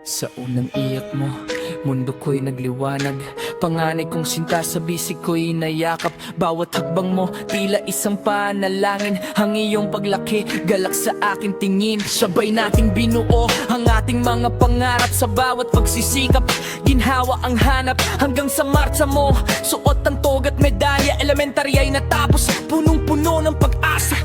Sa unang iyak mo, mundo ko'y nagliwanag. Panganay kong sinta sa bisig ko'y nayakap. Bawat hakbang mo, tila isang panalangin. Ang iyong paglaki, galak sa aking tingin. Sabay nating binuo ang ating mga pangarap. Sa bawat pagsisikap, ginhawa ang hanap. Hanggang sa marcha mo, suot ang togat medalya. Elementary ay natapos, punong-puno ng pag-asa.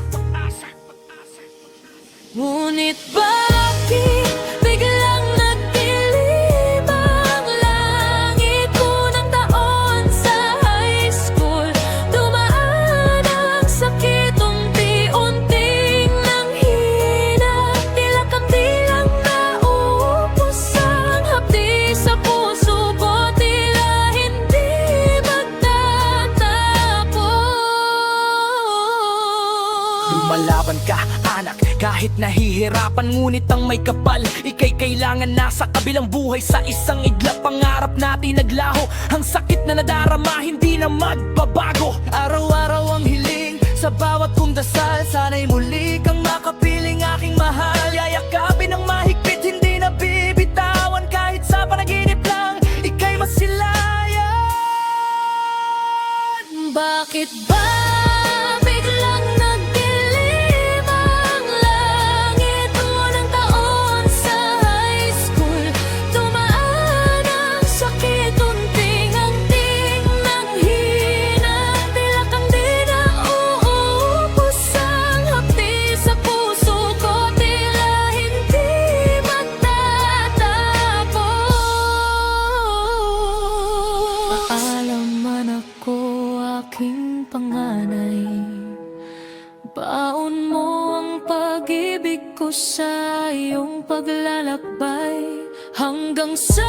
Ngunit bakit biglang nagdilim ang langit? Unang taon sa high school, dumaan ang sakit, unti-unting nanghina. Tila kang nauubos ang hapdi sa puso ko, tila hindi magtatapos. Lumalaban ka, anak, kahit nahihirapan, ngunit ang may kapal, ika'y kailangan nasa kabilang buhay. Sa isang iglap, pangarap natin naglaho. Ang sakit na nadarama, hindi na magbabago. Araw-araw ang hiling, sa bawat kong dasal, sana'y muli kang makapiling, aking mahal. Yayakapin ng mahigpit, hindi na bibitawan. Kahit sa panaginip lang, ika'y masilayan. Bakit ba biglang nagdilim ang langit? Unang taon sa high school, dumaan ang sakit, unting-unting nanghina. Tila kang di nauubos ang hapdi sa puso ko, tila hindi magtatapos. Paalam man ako, aking panganay, baon mo ang pag-ibig ko sa iyong paglalakbay hanggang sa